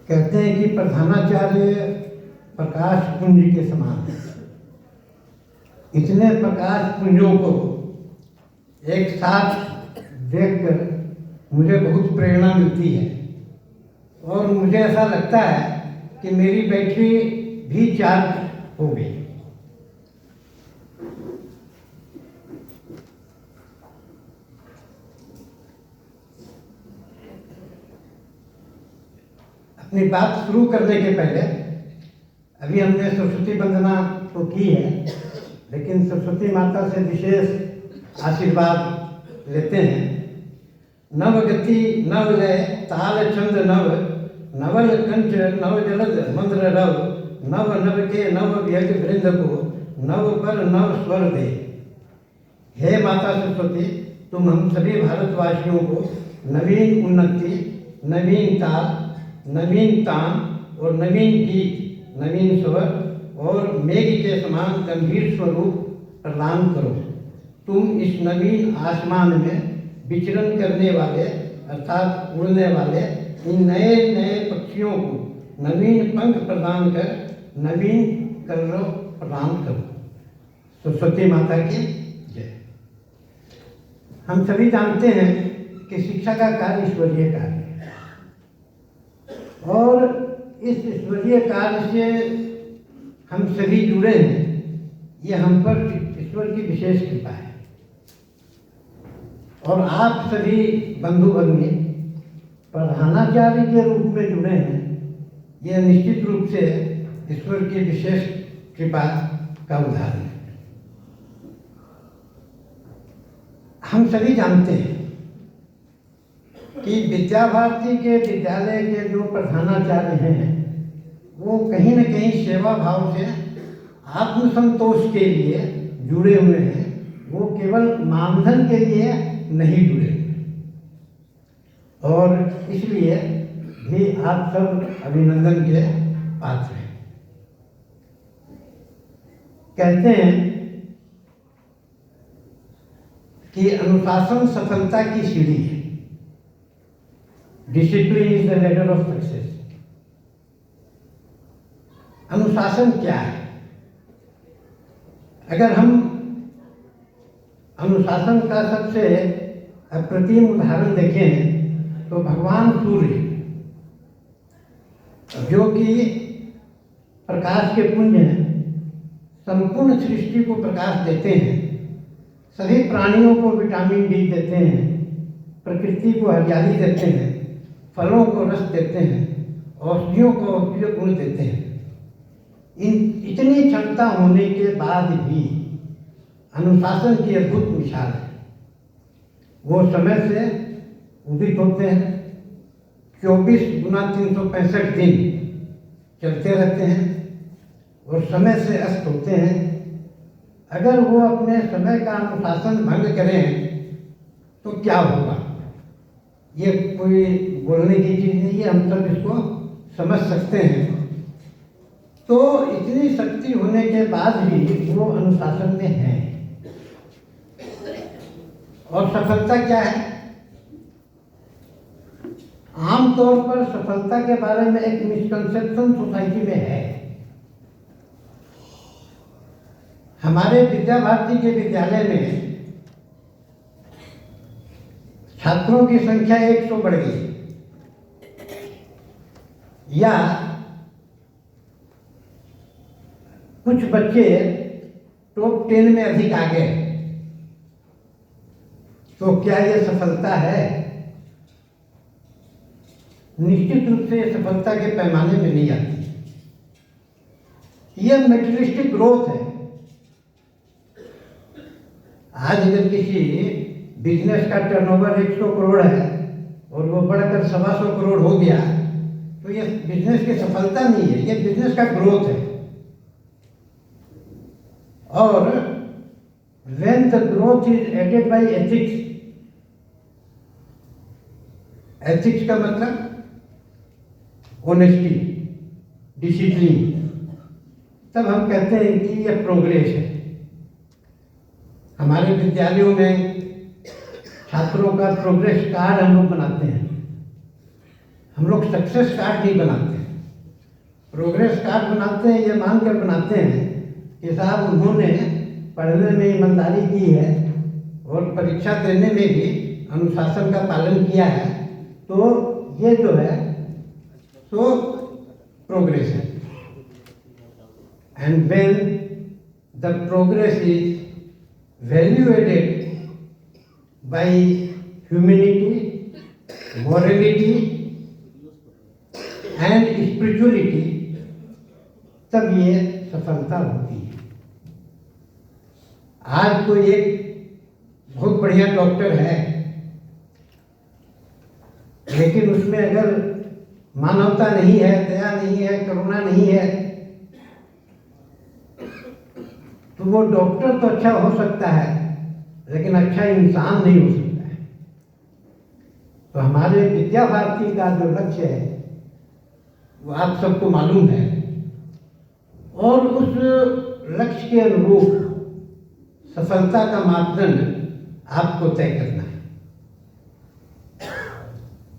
कहते हैं कि प्रधानाचार्य प्रकाश पुंज के समान है। इतने प्रकाश पुंजों को एक साथ देखकर मुझे बहुत प्रेरणा मिलती है और मुझे ऐसा लगता है कि मेरी बैटरी भी चार्ज हो गई। अपनी बात शुरू करने के पहले अभी हमने सरस्वती वंदना तो की है, लेकिन सरस्वती माता से विशेष आशीर्वाद लेते हैं। नव गति नव लय ताल छंद नव नवल कंठ नव जलद मंद्र रव नव नव के नव व्यज वृंद को नव पर नव स्वर दे। हे माता सरस्वती, तुम हम सभी भारतवासियों को नवीन उन्नति, नवीन ताल, नवीन तान और नवीन गीत, नवीन स्वर और मेघ के समान गंभीर स्वरूप प्रदान करो। तुम इस नवीन आसमान में विचरण करने वाले अर्थात उड़ने वाले इन नए नए पक्षियों को नवीन पंख प्रदान कर नवीन कलरव प्रदान करो। सरस्वती माता की जय। हम सभी जानते हैं कि शिक्षा का कार्य ईश्वरीय कार्य है और इस ईश्वरीय कार्य से हम सभी जुड़े हैं। ये हम पर ईश्वर की विशेष कृपा है और आप सभी बंधु भगिनी प्रधानाचार्य के रूप में जुड़े हैं। यह निश्चित रूप से ईश्वर की विशेष कृपा का उदाहरण है। हम सभी जानते हैं कि विद्या भारती के विद्यालय के जो प्रधानाचार्य हैं वो कहीं न कहीं सेवा भाव से आत्मसंतोष के लिए जुड़े हुए हैं। वो केवल मानधन के लिए नहीं जुड़े और इसलिए भी आप सब अभिनंदन के पात्र हैं। कहते हैं कि अनुशासन सफलता की सीढ़ी है। Discipline is the ladder of success. अनुशासन क्या है? अगर हम अनुशासन का सबसे अप्रतिम उदाहरण देखें तो भगवान सूर्य, जो कि प्रकाश के पुंज हैं, संपूर्ण सृष्टि को प्रकाश देते हैं, सभी प्राणियों को विटामिन डी देते हैं, प्रकृति को हरियाली देते हैं, फलों को रस देते हैं, औषधियों को औषधीय गुण देते हैं। इतनी क्षमता होने के बाद भी अनुशासन की अद्भुत मिसाल है। वो समय से उदित होते हैं, 24 गुना 365 दिन चलते रहते हैं और समय से अस्त होते हैं। अगर वो अपने समय का अनुशासन भंग करें तो क्या होगा? ये कोई बोलने की चीज़ नहीं है, हम सब इसको समझ सकते हैं। तो इतनी शक्ति होने के बाद भी वो अनुशासन में है। और सफलता क्या है? आमतौर पर सफलता के बारे में एक मिसकंसेप्शन सोसाइटी में है। हमारे विद्या भारती के विद्यालय में छात्रों की संख्या 100 बढ़ गई या कुछ बच्चे टॉप 10 में अधिक आ गए, तो क्या यह सफलता है? निश्चित रूप से सफलता के पैमाने में नहीं आती। यह मेटेरियलिस्टिक ग्रोथ है। आज अगर किसी बिजनेस का टर्नओवर 100 करोड़ है और वो बढ़कर 125 करोड़ हो गया, तो ये बिजनेस की सफलता नहीं है, ये बिजनेस का ग्रोथ है। और when the growth is aided by ethics, ethics का मतलब ऑनेस्टी, डिसिप्लिन, तब हम कहते हैं कि यह प्रोग्रेस है। हमारे विद्यालयों में छात्रों का प्रोग्रेस कार्ड हम लोग बनाते हैं, हम लोग सक्सेस कार्ड नहीं बनाते। प्रोग्रेस कार्ड बनाते हैं, ये मानकर बनाते हैं कि साहब उन्होंने पढ़ने में ईमानदारी की है और परीक्षा देने में भी अनुशासन का पालन किया है, तो ये जो है सो प्रोग्रेस है। And when the progress is valuated by humanity, morality and spirituality, तब ये सफलता होती है। आज कोई एक बहुत बढ़िया डॉक्टर है, लेकिन उसमें अगर मानवता नहीं है, दया नहीं है, करुणा नहीं है, तो वो डॉक्टर तो अच्छा हो सकता है लेकिन अच्छा इंसान नहीं हो सकता है। तो हमारे विद्या भारती का जो लक्ष्य है वो आप सबको मालूम है, और उस लक्ष्य के अनुरूप सफलता का मापदंड आपको तय करना है।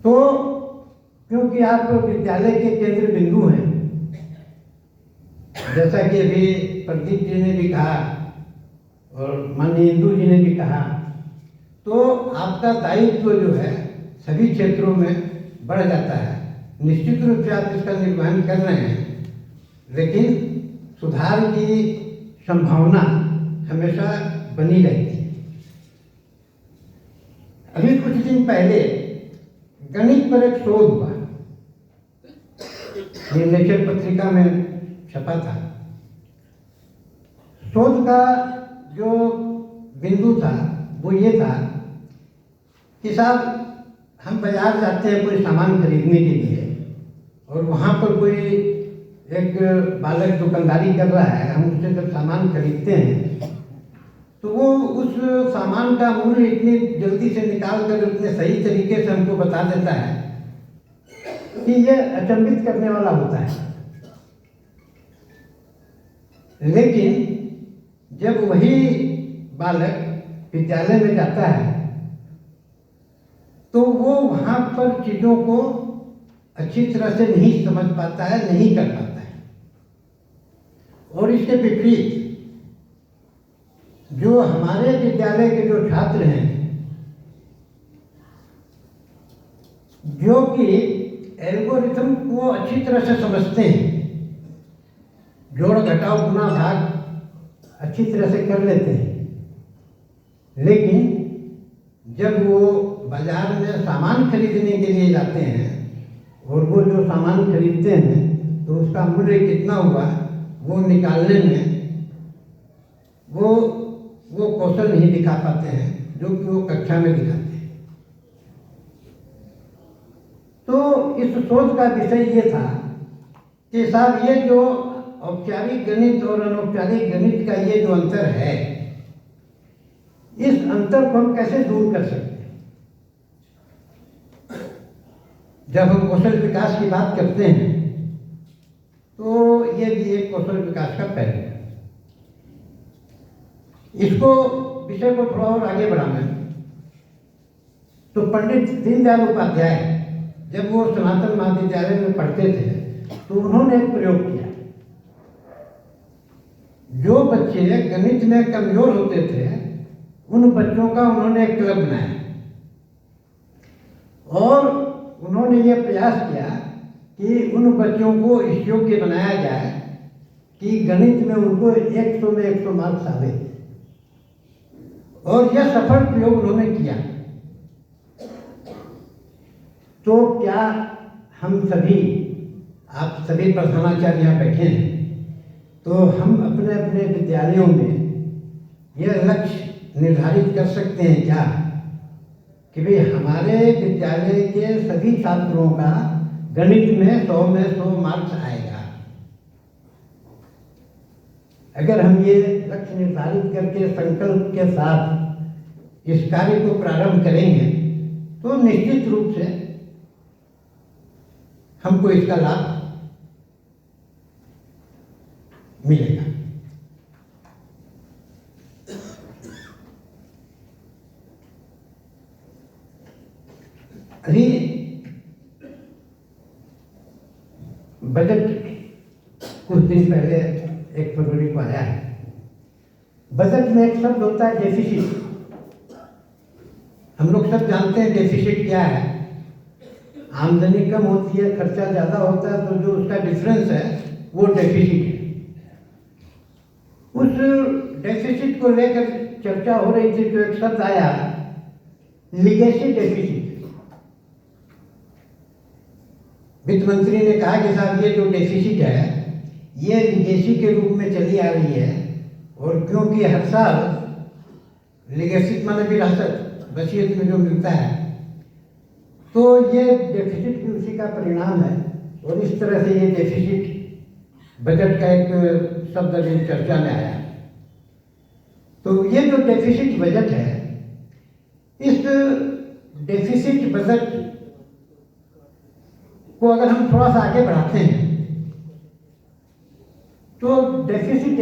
तो क्योंकि आप विद्यालय के केंद्र बिंदु हैं, जैसा कि अभी प्रदीप जी ने भी कहा और माननीय इंदु जी ने भी कहा, तो आपका दायित्व जो है सभी क्षेत्रों में बढ़ जाता है। निश्चित रूप से आप इसका निर्वहन कर रहे हैं, लेकिन सुधार की संभावना हमेशा बनी रहती है। अभी कुछ दिन पहले गणित पर एक शोध हुआ, ये नेचर पत्रिका में छपा था। शोध का जो बिंदु था वो ये था कि साहब हम बाजार जाते हैं कोई सामान खरीदने के लिए, और वहाँ पर कोई एक बालक दुकानदारी कर रहा है, हम उससे जब सामान खरीदते हैं तो वो उस सामान का मूल्य इतनी जल्दी से निकाल कर इतने सही तरीके से हमको बता देता है कि ये अचंभित करने वाला होता है। लेकिन जब वही बालक विद्यालय में जाता है तो वो वहाँ पर चीज़ों को अच्छी तरह से नहीं समझ पाता है, नहीं कर पाता है। और इसके विपरीत जो हमारे विद्यालय के जो छात्र हैं, जो कि एल्गोरिथम को अच्छी तरह से समझते हैं, जोड़ घटाव गुणा भाग अच्छी तरह से कर लेते हैं, लेकिन जब वो बाजार में सामान खरीदने के लिए जाते हैं और वो जो सामान खरीदते हैं तो उसका मूल्य कितना हुआ वो निकालने में वो कौशल नहीं दिखा पाते हैं जो कि वो कक्षा में दिखाते हैं। तो इस शोध का विषय ये था कि साहब ये जो औपचारिक गणित और अनौपचारिक गणित का ये जो अंतर है, इस अंतर को हम कैसे दूर कर सकते हैं। जब हम कौशल विकास की बात करते हैं तो ये भी एक कौशल विकास का पहलू है। इसको विषय को थोड़ा और आगे बढ़ाना है तो पंडित दीनदयाल उपाध्याय जब वो सनातन महाविद्यालय में पढ़ते थे तो उन्होंने एक प्रयोग किया। जो बच्चे गणित में कमजोर होते थे उन बच्चों का उन्होंने एक क्लब बनाया और उन्होंने ये प्रयास किया कि उन बच्चों को इस योग्य बनाया जाए कि गणित में उनको 100 में 100 मार्क्स आवे, और यह सफल प्रयोग उन्होंने किया। तो क्या हम सभी, आप सभी प्रधानाचार्य यहाँ बैठे हैं, तो हम अपने अपने विद्यालयों में यह लक्ष्य निर्धारित कर सकते हैं क्या कि भाई हमारे विद्यालय के सभी छात्रों का गणित में 100 में 100 मार्क्स आएगा। अगर हम ये लक्ष्य निर्धारित करके संकल्प के साथ इस कार्य को प्रारंभ करेंगे तो निश्चित रूप से हमको इसका लाभ मिलेगा। अभी बजट दिन पहले 1 फरवरी को आया है। बजट में एक शब्द होता है डेफिसिट। हम लोग सब जानते हैं डेफिसिट क्या है। आमदनी कम होती है, खर्चा ज़्यादा होता है, तो जो उसका डिफरेंस है वो डेफिसिट है। उस डेफिसिट को लेकर चर्चा हो रही थी तो एक शब्द आया, लीगेसी डेफिसिट। वित्त मंत्री ने कहा कि साहब ये जो डेफिसिट है ये लीगेसी के रूप में चली आ रही है, और क्योंकि हर साल लीगेसी माने विरासत, वसीयत में जो मिलता है, तो ये डेफिसिट भी उसी का परिणाम है। और इस तरह से ये डेफिसिट बजट का एक शब्द अभी चर्चा में आया। तो ये जो डेफिसिट बजट है, इस डेफिसिट बजट को अगर हम थोड़ा सा आगे बढ़ाते हैं तो डेफिसिट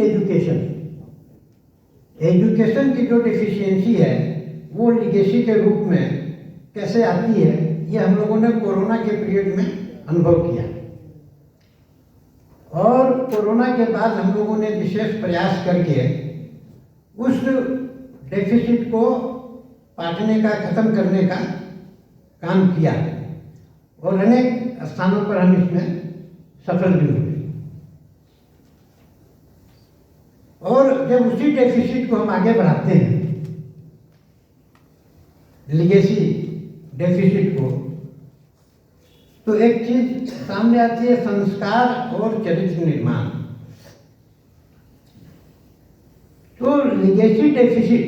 एजुकेशन की जो डेफिशिएंसी है वो लीगेसी के रूप में कैसे आती है, ये हम लोगों ने कोरोना के पीरियड में अनुभव किया। और कोरोना के बाद हम लोगों ने विशेष प्रयास करके उस डेफिसिट को पाटने का, खत्म करने का काम किया, और अनेक स्थानों पर हम इसमें सफल भी हुए। और जब उसी डेफिसिट को हम आगे बढ़ाते हैं, लीगेसी डेफिसिट को, तो एक चीज सामने आती है, संस्कार और चरित्र निर्माण। तो लीगेसी डेफिसिट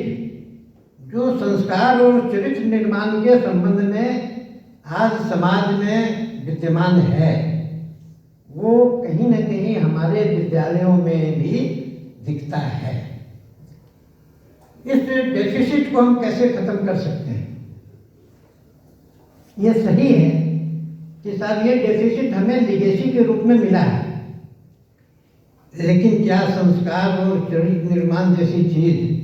जो संस्कार और चरित्र निर्माण के संबंध में आज समाज में विद्यमान है, वो कहीं न कहीं हमारे विद्यालयों में भी दिखता है। इस डेफिसिट को हम कैसे खत्म कर सकते हैं? ये सही है कि साहब ये डेफिसिट हमें लीगेसी के रूप में मिला है, लेकिन क्या संस्कार और चरित्र निर्माण जैसी चीज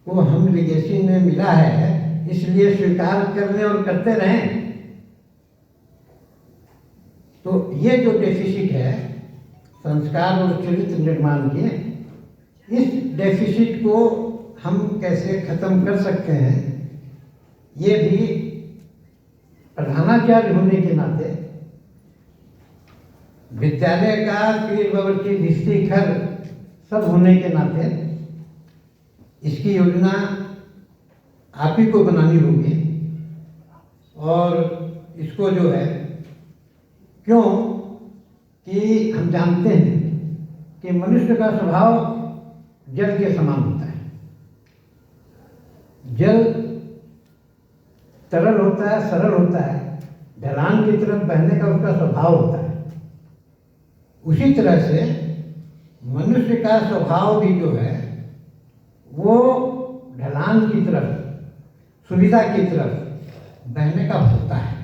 को हम लीगेसी में मिला है इसलिए स्वीकार करने और करते रहें? तो ये जो डेफिसिट है संस्कार और चरित्र निर्माण के, इस डेफिसिट को हम कैसे खत्म कर सकते हैं, ये भी प्रधानाचार्य होने के नाते, विद्यालय का पीर बावर्ची भिस्ती घर सब होने के नाते इसकी योजना आप ही को बनानी होगी। और इसको जो है, क्यों कि हम जानते हैं कि मनुष्य का स्वभाव जल के समान होता है। जल तरल होता है, सरल होता है, ढलान की तरफ बहने का उसका स्वभाव होता है। उसी तरह से मनुष्य का स्वभाव भी जो है वो ढलान की तरफ, सुविधा की तरफ बहने का होता है।